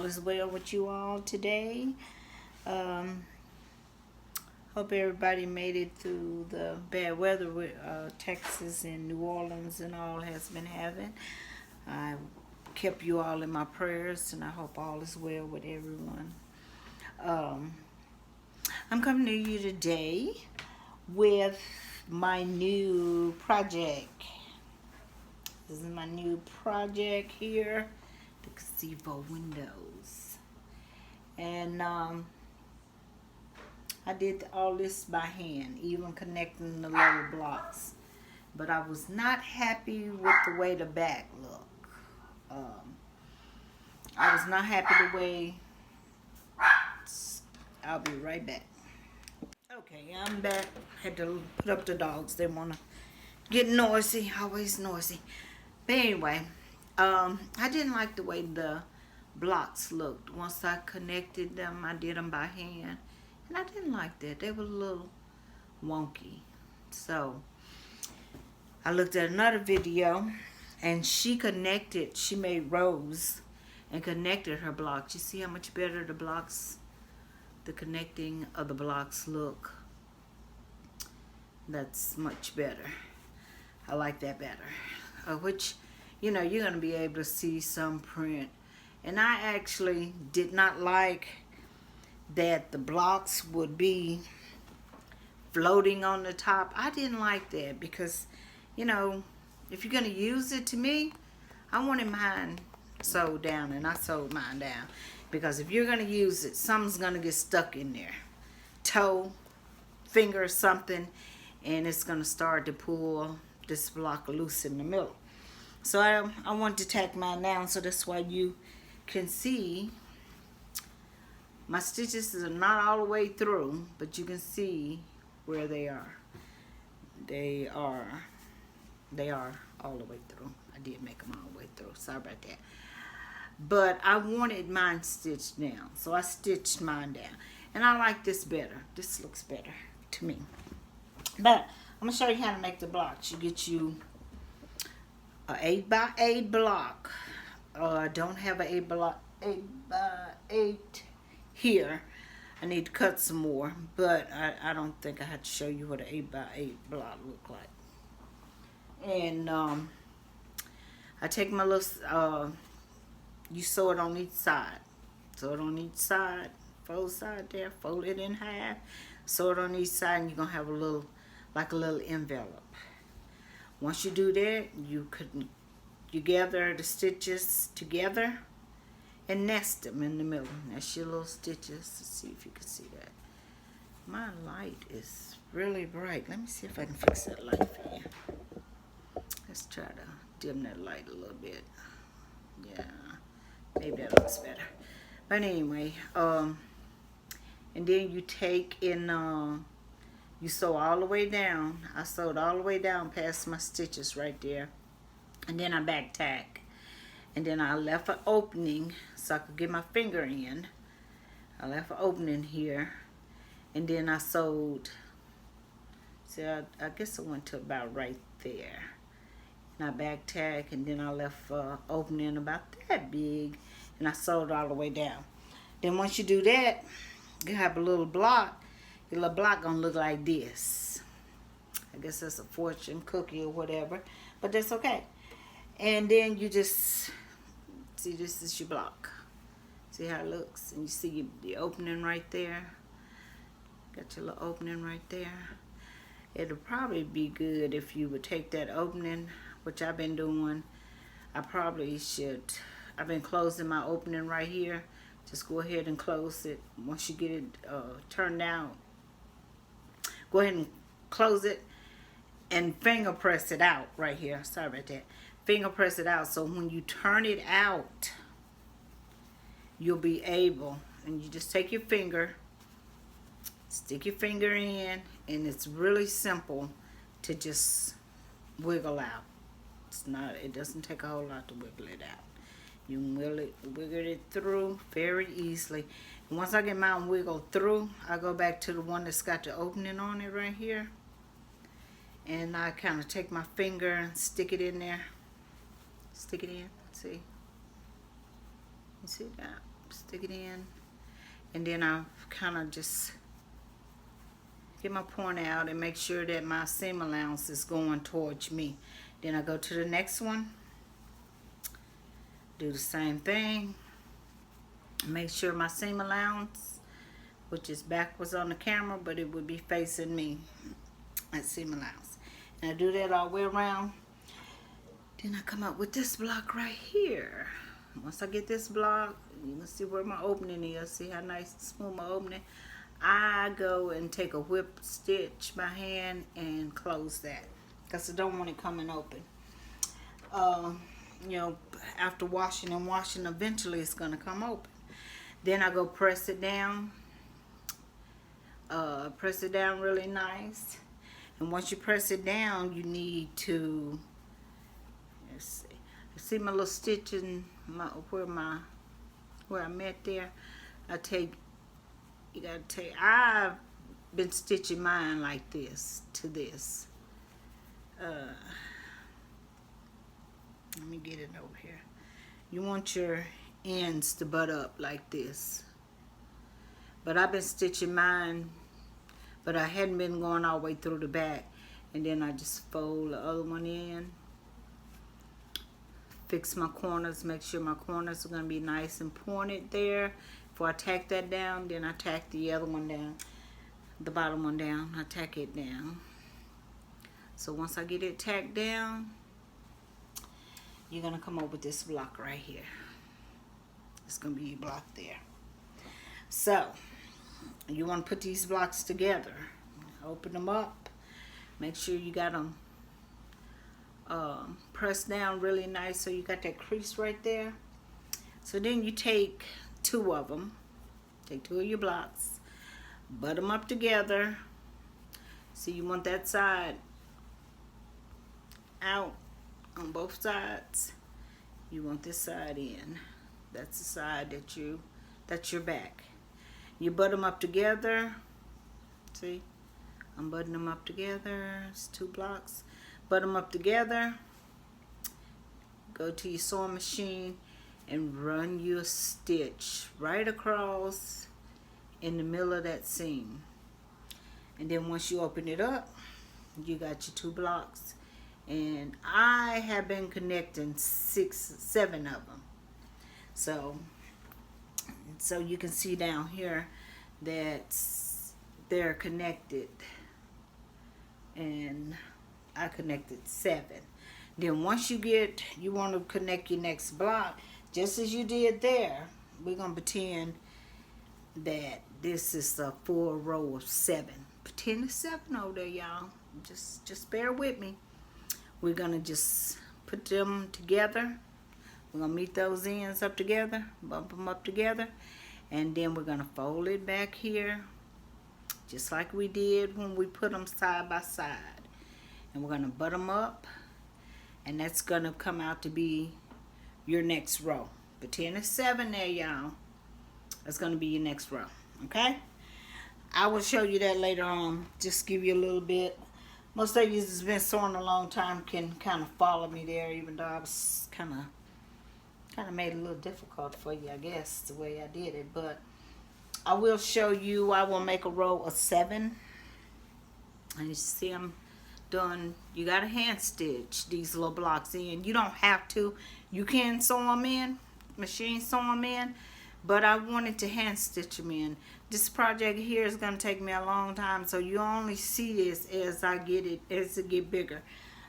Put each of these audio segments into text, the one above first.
is well with you all today. Um, Hope everybody made it through the bad weather with Texas and New Orleans and all has been having. I kept you all in my prayers, and I hope all is well with everyone. Um, I'm coming to you today with my new project. This is my new project here, the Cathedral Windows. And I did all this by hand, even connecting the little blocks. But I was not happy with the way the back looked. I was not happy the way... I'll be right back. Okay, I'm back. Had to put up the dogs. They want to get noisy, always noisy. But anyway, I didn't like the way the blocks looked. Once I connected them, I did them by hand. And I didn't like that. They were a little wonky. So, I looked at another video, and she made rows and connected her blocks. You see how much better the connecting of the blocks look? That's much better. I like that better. Which, you're going to be able to see some print. And I actually did not like that the blocks would be floating on the top. I didn't like that because, if you're going to use it, to me, I wanted mine sewed down, and I sewed mine down. Because if you're going to use it, something's going to get stuck in there. Toe, finger, something, and it's going to start to pull this block loose in the middle. So I want to tack mine down, so that's why you can see my stitches are not all the way through, but you can see where they are. They are all the way through. I did make them all the way through. Sorry about that. But I wanted mine stitched down, so I stitched mine down. And I like this better. This looks better to me. But I'm going to show you how to make the blocks. You get you an 8x8 block. I don't have an 8x8 here. I need to cut some more, but I don't think I had to show you what an 8x8 block look like. And I take my little, you sew it on each side. Sew it on each side, fold side there, fold it in half, sew it on each side, and you're going to have a little envelope. Once you do that, you gather the stitches together and nest them in the middle. That's your little stitches. Let's see if you can see that. My light is really bright. Let me see if I can fix that light for you. Let's try to dim that light a little bit. Yeah, maybe that looks better. But anyway, and then you take and you sew all the way down. I sewed all the way down past my stitches right there. And then I back tack. And then I left an opening so I could get my finger in. I left an opening here. And then I sewed, see, I guess I went to about right there. And I back tack, and then I left an opening about that big. And I sewed all the way down. Then once you do that, you have a little block. Your little block gonna look like this. I guess that's a fortune cookie or whatever, but that's okay. And then you just see, this is your block. See how it looks, and you see the opening right there. Got your little opening right there. It'll probably be good if you would take that opening, which I've been doing. I probably should. I've been closing my opening right here. Just go ahead and close it. Once you get it turned down, go ahead and close it and finger press it out right here. Sorry about that. Finger press it out, so when you turn it out, you'll be able, and you just take your finger, stick your finger in, and it's really simple to just wiggle out. It doesn't take a whole lot to wiggle it out. You can wiggle it through very easily. And once I get mine wiggled through, I go back to the one that's got the opening on it right here. And I kind of take my finger and stick it in there. Stick it in. See? You see that? stick it in, and then I kind of just get my point out and make sure that my seam allowance is going towards me. Then I go to the next one, do the same thing, make sure my seam allowance, which is backwards on the camera, but it would be facing me, that seam allowance. And I do that all the way around. Then I come up with this block right here. Once I get this block, you can see where my opening is. See how nice and smooth my opening? I go and take a whip stitch by hand and close that, because I don't want it coming open. You know, after washing and washing, eventually it's going to come open. Then I go press it down. Press it down really nice. And once you press it down, you need to, let's see, you see my little stitch in where I met there. I've been stitching mine like this to this. Let me get it over here. You want your ends to butt up like this. But I've been stitching mine, but I hadn't been going all the way through the back. And then I just fold the other one in. Fix my corners, make sure my corners are going to be nice and pointed there. Before I tack that down, then I tack the other one down, the bottom one down. I tack it down. So once I get it tacked down, you're going to come up with this block right here. It's going to be your block there. So you want to put these blocks together. Open them up. Make sure you got them pressed down really nice so you got that crease right there. So then you take two of them. Take two of your blocks. Butt them up together. So you want that side out on both sides. You want this side in. That's the side that's your back. You butt them up together. See, I'm butting them up together. It's two blocks. Butt them up together. Go to your sewing machine and run your stitch right across in the middle of that seam. And then once you open it up, you got your two blocks. And I have been connecting 7 of them. So you can see down here that they're connected. And I connected 7. Then once you want to connect your next block, just as you did there, we're going to pretend that this is a full row of 7. Pretend it's 7 over there, y'all. Just bear with me. We're going to just put them together. We're going to meet those ends up together, bump them up together, and then we're going to fold it back here, just like we did when we put them side by side. And we're going to butt them up, and that's going to come out to be your next row. Pretend it's 7 there, y'all. That's going to be your next row, okay? I will show you that later on. Just give you a little bit. Most of you that's been sewing a long time can kind of follow me there, even though I was kind of made it a little difficult for you, I guess, the way I did it. But I will show you. I will make a row of 7. And you see I'm doing, you got to hand stitch these little blocks in. You don't have to. You can sew them in, machine sew them in, but I wanted to hand stitch them in. This project here is going to take me a long time, so you only see this as it get bigger.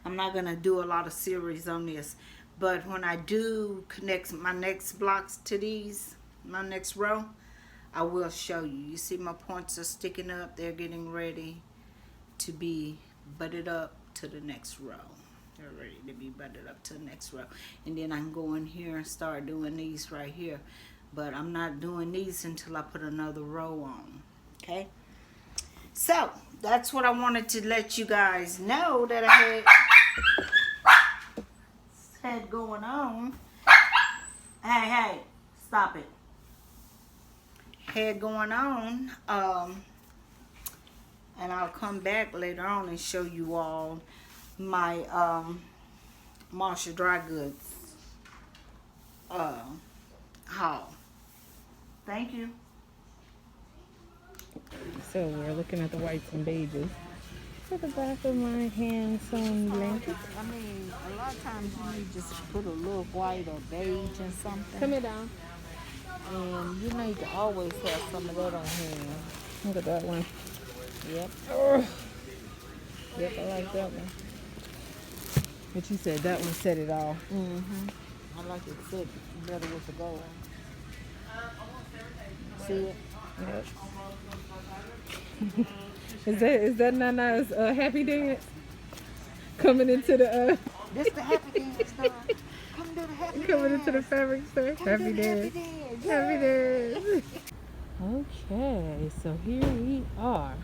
I'm not going to do a lot of series on this, but when I do connect my next blocks to these, my next row, I will show you. You see my points are sticking up. They're getting ready to be butted up to the next row. They're ready to be butted up to the next row. And then I can go in here and start doing these right here. But I'm not doing these until I put another row on. Okay? So, that's what I wanted to let you guys know that I had going on. Hey, stop it. Had going on. And I'll come back later on and show you all my Marshall Dry Goods haul. Thank you. So we're looking at the whites and beiges. For the back of my hand sewn blanket. I mean, a lot of times you need just put a little white or beige in something. Come here down. And you need to always have some of that on hand. Look at that one. Yep. Oh. Yep, I like that one. But you said that one said it all. Mm-hmm. I like it thick better with the gold. See it? Yep. Is that Nana's happy dance? Coming into the This the happy dance, dog. Come do the happy dance. coming into the fabric store. Happy dance. Happy dance. Happy dance. Okay, so here we are.